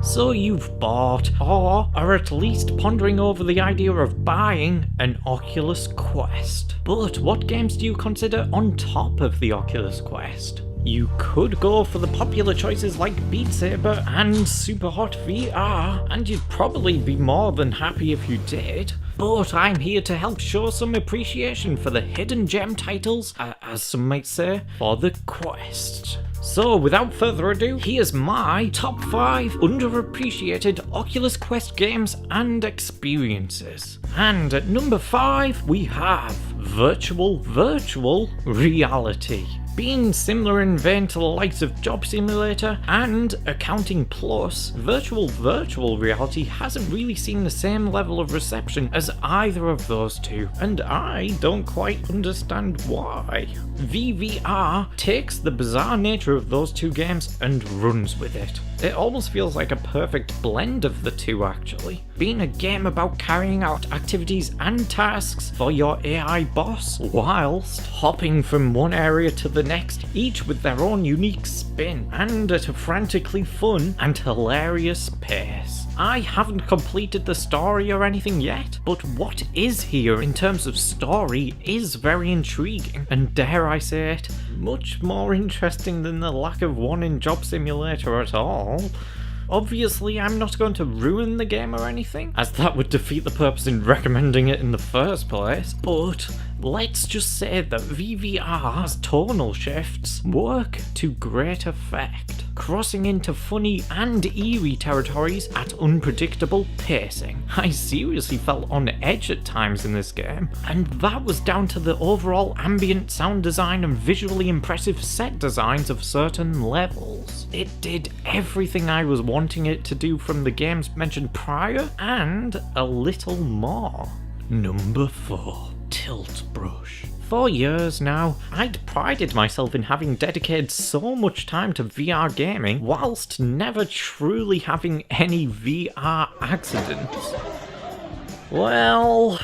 So you've bought, or are at least pondering over the idea of buying, an Oculus Quest. But what games do you consider on top of the Oculus Quest? You could go for the popular choices like Beat Saber and Superhot VR, and you'd probably be more than happy if you did. But I'm here to help show some appreciation for the hidden gem titles, as some might say, for the Quest. So without further ado, here's my top 5 underappreciated Oculus Quest games and experiences. And at number 5 we have virtual reality. Being similar in vein to the likes of Job Simulator and Accounting Plus, virtual reality hasn't really seen the same level of reception as either of those two, and I don't quite understand why. VVR takes the bizarre nature of those two games and runs with it. It almost feels like a perfect blend of the two actually. Being a game about carrying out activities and tasks for your AI boss, whilst hopping from one area to the next, each with their own unique spin, and at a frantically fun and hilarious pace. I haven't completed the story or anything yet, but what is here in terms of story is very intriguing, and dare I say it, much more interesting than the lack of one in Job Simulator at all. Obviously, I'm not going to ruin the game or anything, as that would defeat the purpose in recommending it in the first place, but let's just say that VVR's tonal shifts work to great effect, crossing into funny and eerie territories at unpredictable pacing. I seriously felt on edge at times in this game, and that was down to the overall ambient sound design and visually impressive set designs of certain levels. It did everything I was wanting it to do from the games mentioned prior, and a little more. Number 4. Tilt Brush. For years now, I'd prided myself in having dedicated so much time to VR gaming whilst never truly having any VR accidents. Well,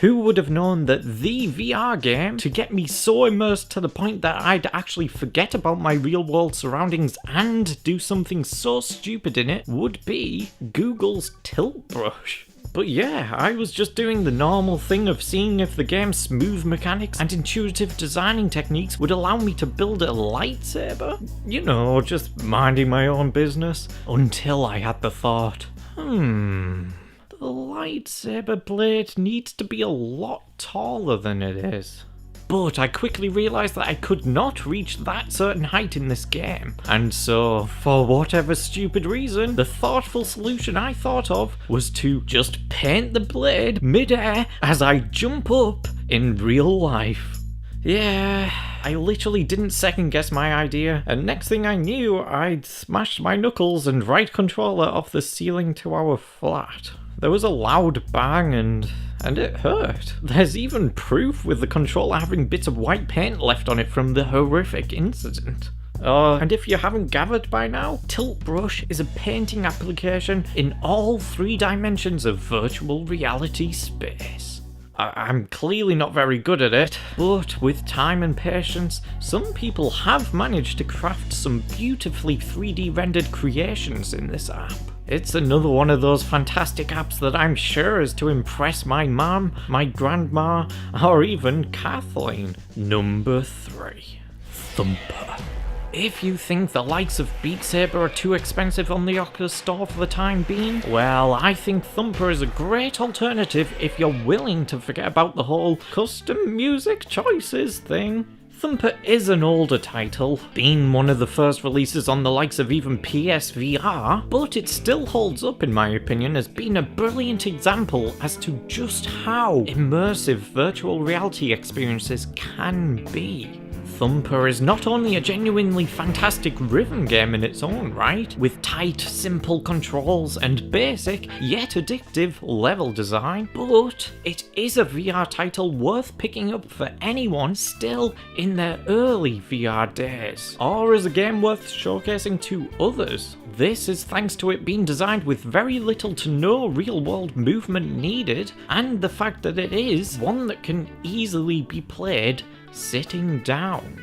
who would have known that the VR game to get me so immersed to the point that I'd actually forget about my real world surroundings and do something so stupid in it would be Google's Tilt Brush. But yeah, I was just doing the normal thing of seeing if the game's smooth mechanics and intuitive designing techniques would allow me to build a lightsaber. You know, just minding my own business. Until I had the thought, the lightsaber blade needs to be a lot taller than it is. But I quickly realised that I could not reach that certain height in this game, and so, for whatever stupid reason, the thoughtful solution I thought of was to just paint the blade mid-air as I jump up in real life. Yeah, I literally didn't second guess my idea, and next thing I knew, I'd smashed my knuckles and right controller off the ceiling to our flat. There was a loud bang and it hurt. There's even proof with the controller having bits of white paint left on it from the horrific incident. And if you haven't gathered by now, Tilt Brush is a painting application in all 3 dimensions of virtual reality space. I'm clearly not very good at it, but with time and patience, some people have managed to craft some beautifully 3D rendered creations in this app. It's another one of those fantastic apps that I'm sure is to impress my mum, my grandma, or even Kathleen. Number 3. Thumper. If you think the likes of Beat Saber are too expensive on the Oculus Store for the time being, well, I think Thumper is a great alternative if you're willing to forget about the whole custom music choices thing. Thumper is an older title, being one of the first releases on the likes of even PSVR, but it still holds up in my opinion as being a brilliant example as to just how immersive virtual reality experiences can be. Thumper is not only a genuinely fantastic rhythm game in its own right, with tight, simple controls and basic, yet addictive level design, but it is a VR title worth picking up for anyone still in their early VR days, or as a game worth showcasing to others. This is thanks to it being designed with very little to no real-world movement needed, and the fact that it is one that can easily be played sitting down.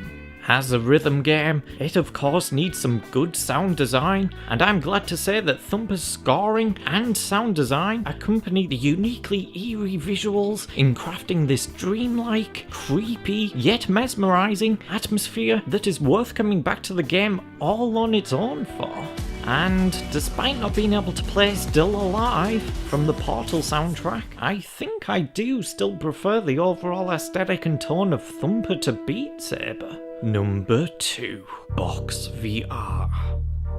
As a rhythm game, it of course needs some good sound design, and I'm glad to say that Thumper's scoring and sound design accompany the uniquely eerie visuals in crafting this dreamlike, creepy, yet mesmerizing atmosphere that is worth coming back to the game all on its own for. And despite not being able to play Still Alive from the Portal soundtrack, I think I do still prefer the overall aesthetic and tone of Thumper to Beat Saber. Number 2. Box VR.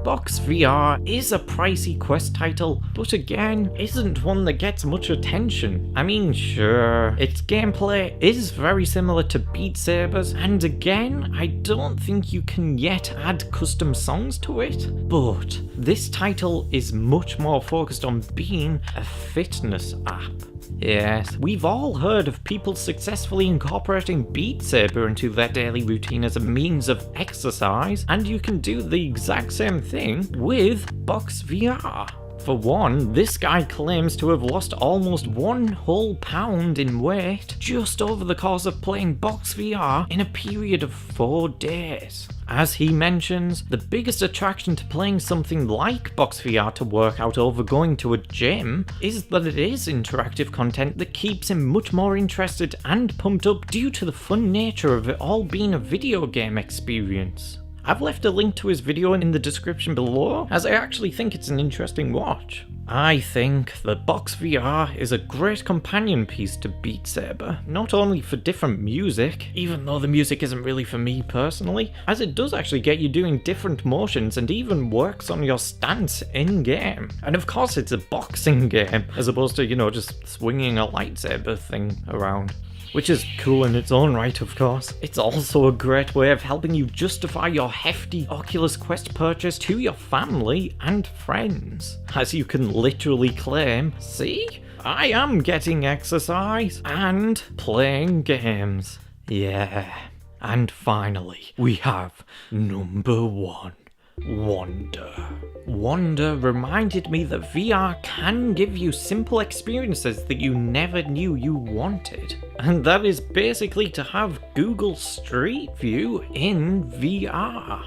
Box VR is a pricey Quest title, but again, isn't one that gets much attention. I mean, sure, its gameplay is very similar to Beat Saber's, and again, I don't think you can yet add custom songs to it, but this title is much more focused on being a fitness app. Yes, we've all heard of people successfully incorporating Beat Saber into their daily routine as a means of exercise, and you can do the exact same thing with Box VR. For one, this guy claims to have lost almost 1 whole pound in weight just over the course of playing Box VR in a period of 4 days. As he mentions, the biggest attraction to playing something like Box VR to work out over going to a gym is that it is interactive content that keeps him much more interested and pumped up due to the fun nature of it all being a video game experience. I've left a link to his video in the description below, as I actually think it's an interesting watch. I think that Box VR is a great companion piece to Beat Saber, not only for different music, even though the music isn't really for me personally, as it does actually get you doing different motions and even works on your stance in-game. And of course it's a boxing game, as opposed to, just swinging a lightsaber thing around. Which is cool in its own right, of course. It's also a great way of helping you justify your hefty Oculus Quest purchase to your family and friends, as you can literally claim, see, I am getting exercise and playing games. Yeah. And finally, we have number 1. Wonder. Wonder reminded me that VR can give you simple experiences that you never knew you wanted. And that is basically to have Google Street View in VR.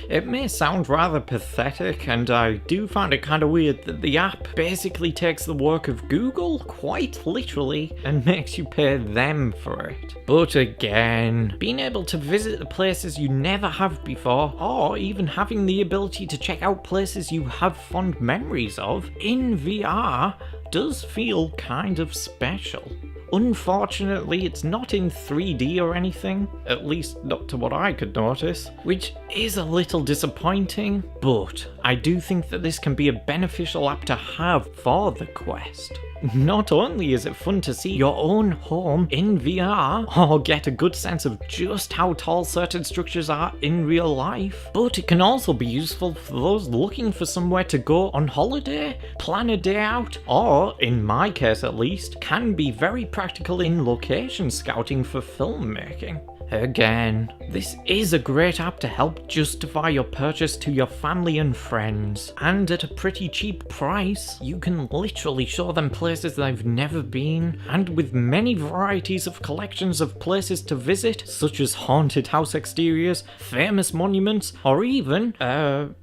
It may sound rather pathetic, and I do find it kind of weird that the app basically takes the work of Google quite literally and makes you pay them for it. But again, being able to visit the places you never have before, or even having the ability to check out places you have fond memories of in VR does feel kind of special. Unfortunately, it's not in 3D or anything, at least not to what I could notice, which is a little disappointing, but I do think that this can be a beneficial app to have for the Quest. Not only is it fun to see your own home in VR, or get a good sense of just how tall certain structures are in real life, but it can also be useful for those looking for somewhere to go on holiday, plan a day out, or, in my case at least, can be very practical in location scouting for filmmaking. Again, this is a great app to help justify your purchase to your family and friends, and at a pretty cheap price, you can literally show them places they've never been, and with many varieties of collections of places to visit, such as haunted house exteriors, famous monuments, or even,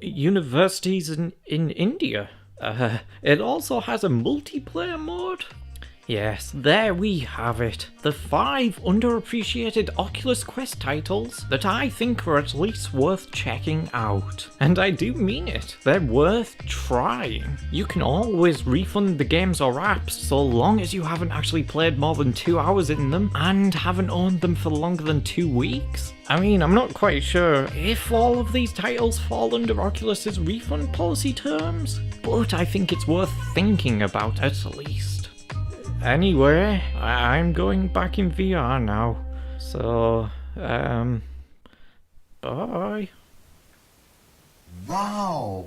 universities in India. It also has a multiplayer mode. Yes, there we have it. The 5 underappreciated Oculus Quest titles that I think are at least worth checking out. And I do mean it, they're worth trying. You can always refund the games or apps so long as you haven't actually played more than 2 hours in them and haven't owned them for longer than 2 weeks. I mean, I'm not quite sure if all of these titles fall under Oculus's refund policy terms, but I think it's worth thinking about at least. Anyway, I'm going back in VR now, so, bye. Wow!